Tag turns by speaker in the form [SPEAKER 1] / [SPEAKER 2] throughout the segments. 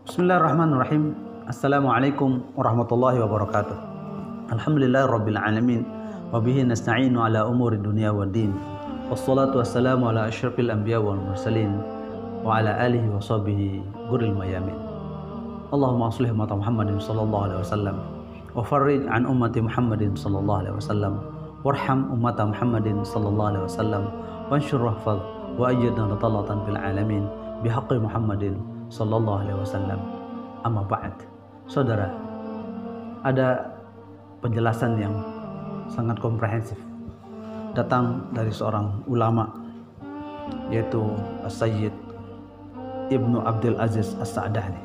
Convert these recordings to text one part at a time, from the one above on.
[SPEAKER 1] Bismillahirrahmanirrahim. Assalamualaikum warahmatullahi wabarakatuh. Alhamdulillahirabbil alamin wa bihi nasta'inu ala umuri dunya waddin. Wassalatu wassalamu ala asyrafil anbiya wal mursalin wa ala alihi wa sahbihi guril mayamin. Allahumma shalli ala Muhammadin sallallahu alaihi wasallam wa farrij an ummati Muhammadin sallallahu alaihi wasallam warham ummata Muhammadin sallallahu alaihi wasallam wanshur rahfadh wa ayyidna talatan fil alamin bihaqqi Muhammadin sallallahu alaihi wasallam. Amma ba'd. Saudara, ada penjelasan yang sangat komprehensif datang dari seorang ulama, yaitu Sayyid Ibnu Abdul Aziz As-Sa'dani.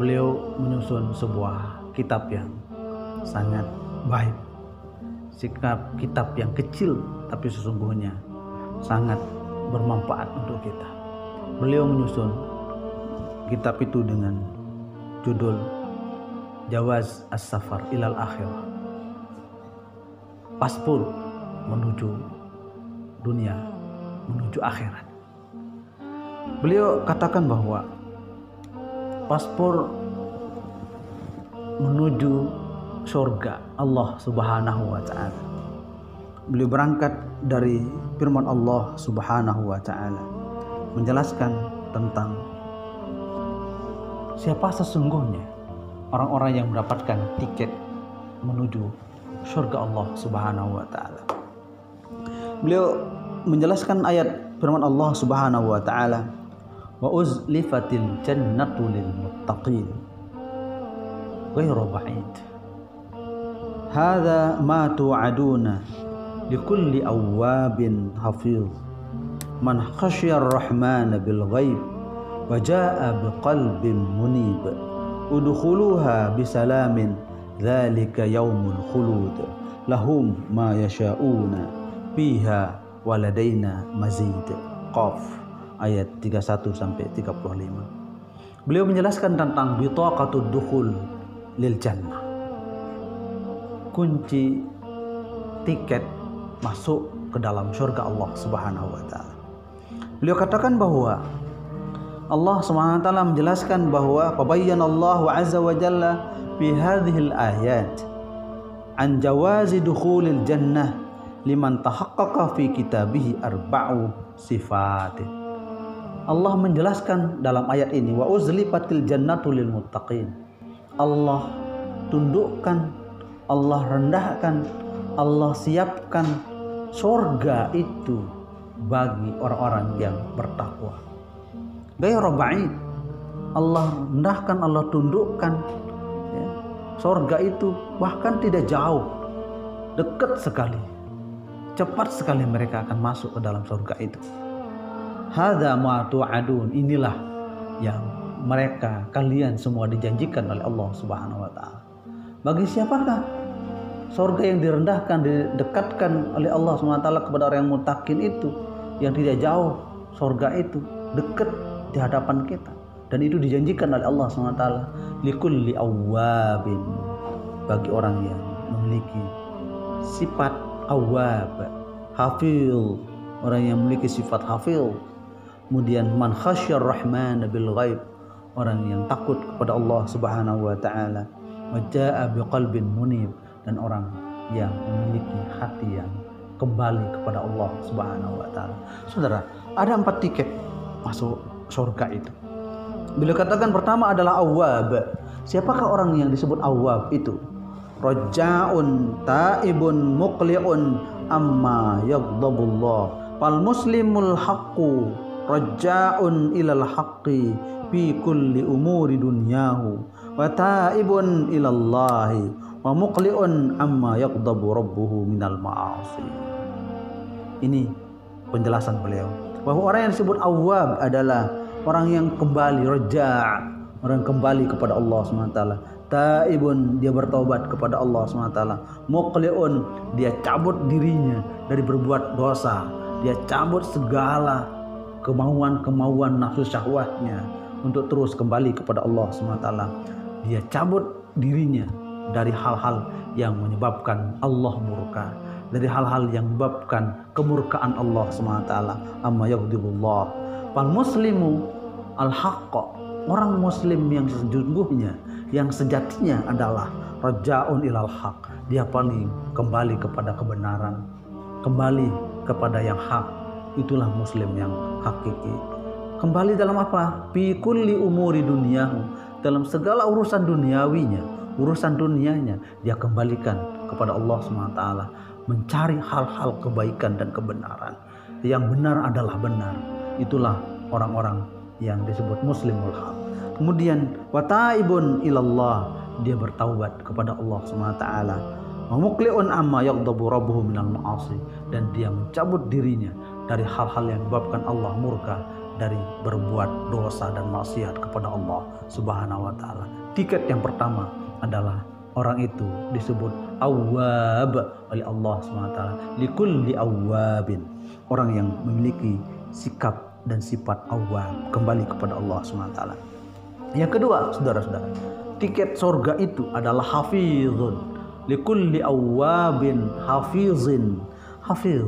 [SPEAKER 1] Beliau menyusun sebuah kitab yang sangat baik, kitab yang kecil tapi sesungguhnya sangat bermanfaat untuk kita. Beliau menyusun kitab itu dengan judul Jawaz As-Safar ilal Akhirah, paspor menuju dunia, menuju akhirat. Beliau katakan bahwa paspor menuju surga Allah Subhanahu wa ta'ala. Beliau berangkat dari firman Allah Subhanahu wa ta'ala menjelaskan tentang siapa sesungguhnya orang-orang yang mendapatkan tiket menuju surga Allah Subhanahu wa ta'ala. Beliau menjelaskan ayat firman Allah Subhanahu wa ta'ala, wa uzlifatil jannatu lil muttaqin ghairu ba'id hadza ma tu'aduna likulli awwabin hafiz man khasyar rahmana bil ghaib wa jaa biqalbin munib udkhuluha bisalamin dzalika yaumul khulud lahum ma yasha'una fiha waladaina mazid. Qaf ayat 31 sampai 35. Beliau menjelaskan tentang bitaqatud dukhul lil jannah, kunci tiket masuk ke dalam surga Allah Subhanahu wa ta'ala. Beliau katakan bahwa Allah Subhanahu wa ta'ala menjelaskan bahwa fabayyanallahu azza wa jalla fi hadhil ayat an jawazi dukhulil jannah liman tahaqqaqa fi kitabihi arba'u sifatin. Allah menjelaskan dalam ayat ini, wa uzlifatil jannatu lil muttaqin. Allah tundukkan, Allah rendahkan, Allah siapkan surga itu bagi orang-orang yang bertakwa. Ghairu ba'id, Allah rendahkan, Allah tundukkan, ya, surga itu bahkan tidak jauh, dekat sekali, cepat sekali mereka akan masuk ke dalam surga itu. Hadza ma tu'adun, inilah yang mereka, kalian semua dijanjikan oleh Allah Subhanahu wa ta'ala. Bagi siapakah surga yang direndahkan, didekatkan oleh Allah Subhanahu wa ta'ala kepada orang yang muttaqin itu, yang tidak jauh surga itu, dekat di hadapan kita, dan itu dijanjikan oleh Allah Subhanahu wa ta'ala likulli awwabin, bagi orang yang memiliki sifat awwab, hafil, orang yang memiliki sifat hafil. Kemudian man khasyar rahman bil ghaib, orang yang takut kepada Allah Subhanahu wa ta'ala. Wa jaa biqalbin munib, dan orang yang memiliki hati yang kembali kepada Allah Subhanahu wa ta'ala. Saudara, ada 4 tiket masuk surga itu. Beliau katakan pertama adalah awwab. Siapakah orang yang disebut awwab itu? Raja'un ta'ibun muqli'un amma yaghdabullah fal muslimul haqqu raja'un ilal haqqi fi kulli umuri dunyahu wa ta'ibun ilallahi wa muqli'un amma yaghdabu rabbuhu minal ma'asi. Ini penjelasan beliau bahwa orang yang disebut awwab adalah orang yang kembali, raja', orang kembali kepada Allah SWT. Ta'ibun, dia bertaubat kepada Allah SWT. Muqli'un, dia cabut dirinya dari berbuat dosa, dia cabut segala kemauan-kemauan nafsu syahwatnya untuk terus kembali kepada Allah SWT. Dia cabut dirinya dari hal-hal yang menyebabkan Allah murka, dari hal-hal yang menyebabkan kemurkaan Allah SWT. Amma yaghdibullah. Fal muslimu al-haqqa Orang muslim yang sesungguhnya, yang sejatinya adalah rajaun ilal haq. Dia paling kembali kepada kebenaran, kembali kepada yang hak. Itulah muslim yang hakiki. Kembali dalam apa? Fi kulli umuri dunyahu, dalam segala urusan duniawinya, urusan dunianya dia kembalikan kepada Allah SWT, mencari hal-hal kebaikan dan kebenaran. Yang benar adalah benar. Itulah orang-orang yang disebut muslimul haq. Kemudian wataibun ilallah, dia bertaubat kepada Allah SWT. Mamukliun amma yaghdabu rabbuhu minal ma'asi, dan dia mencabut dirinya dari hal-hal yang menyebabkan Allah murka, dari berbuat dosa dan maksiat kepada Allah Subhanahu wa taala. Tiket yang pertama adalah orang itu disebut awwab oleh Allah Subhanahu wa taala. Likulli awwabin, orang yang memiliki sikap dan sifat awwab, kembali kepada Allah Subhanahu wa taala. Yang kedua, saudara-saudara, tiket surga itu adalah hafizun. Likulli awwabin hafizin. Hafiz.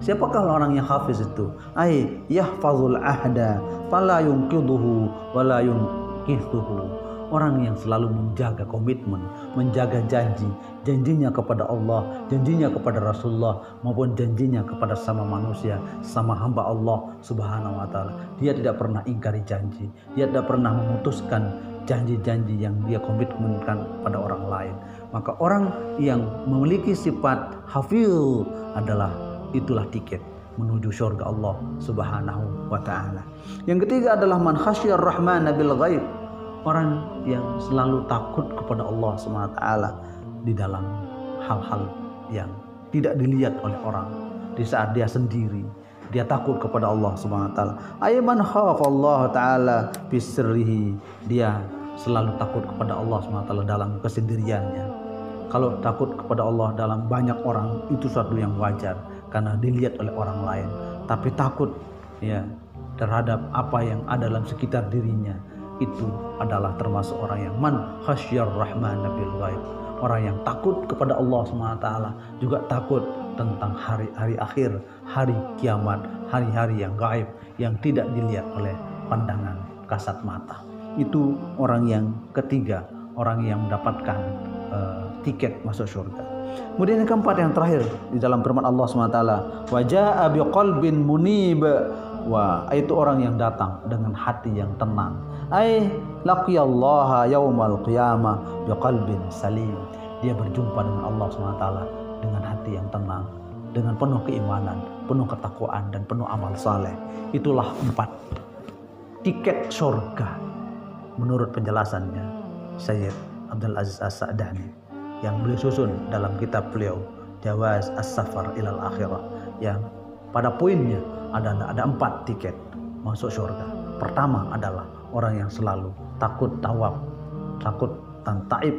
[SPEAKER 1] Siapakah orang yang hafiz itu? Ai yahfazul ahda fala yunqidhuhu wala yunqidhuhu. Orang yang selalu menjaga komitmen, menjaga janjinya kepada Allah, janjinya kepada Rasulullah, maupun janjinya kepada sama manusia, sama hamba Allah Subhanahu wa taala. Dia tidak pernah ingkari janji, dia tidak pernah memutuskan janji-janji yang dia komitmenkan pada orang lain. Maka orang yang memiliki sifat hafiz itulah tiket menuju surga Allah Subhanahu wa taala. Yang ketiga adalah man khasyar rahmana bil ghaib, orang yang selalu takut kepada Allah Subhanahu wa taala di dalam hal-hal yang tidak dilihat oleh orang. Di saat dia sendiri, dia takut kepada Allah Subhanahu wa taala. Ayman khafallahu taala fi sirrihi, dia selalu takut kepada Allah Subhanahu wa taala dalam kesendiriannya. Kalau takut kepada Allah dalam banyak orang itu suatu yang wajar karena dilihat oleh orang lain. Tapi takut terhadap apa yang ada dalam sekitar dirinya, itu adalah termasuk orang yang man khasyar rahmana bil ghaib. Orang yang takut kepada Allah SWT, juga takut tentang hari-hari akhir, hari kiamat, hari-hari yang gaib, yang tidak dilihat oleh pandangan kasat mata. Itu orang yang ketiga, orang yang mendapatkan tiket masuk surga. Kemudian yang keempat, yang terakhir di dalam firman Allah SWT, wa jaa biqalbin munib, itu orang yang datang dengan hati yang tenang. Ai laqiyallaha yaumal qiyamah biqalbin salim. Dia berjumpa dengan Allah SWT dengan hati yang tenang, dengan penuh keimanan, penuh ketakwaan, dan penuh amal saleh. Itulah 4 tiket surga menurut penjelasannya Sayyid Abdul Aziz As-Sa'dani yang beliau susun dalam kitab beliau Jawaz As-Safar ilal Akhirah, yang pada poinnya ada 4 tiket masuk surga. Pertama adalah orang yang selalu takut tawab, takut dan taib,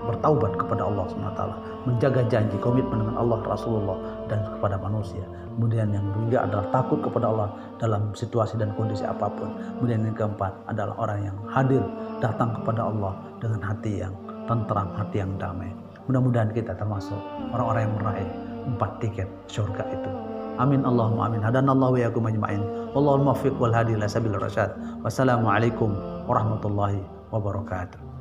[SPEAKER 1] bertaubat kepada Allah SWT, menjaga janji, komitmen dengan Allah, Rasulullah, dan kepada manusia. Kemudian yang ketiga adalah takut kepada Allah dalam situasi dan kondisi apapun. Kemudian yang keempat adalah orang yang hadir, datang kepada Allah dengan hati yang tentram, hati yang damai. Mudah-mudahan kita termasuk orang-orang yang meraih 4 tiket surga itu. Amin Allahumma amin. Hadanallahu wa iyyakum ajma'in. Wallahul muwaffiq wal hadi ila sabilir rasyad. Wassalamualaikum warahmatullahi wabarakatuh.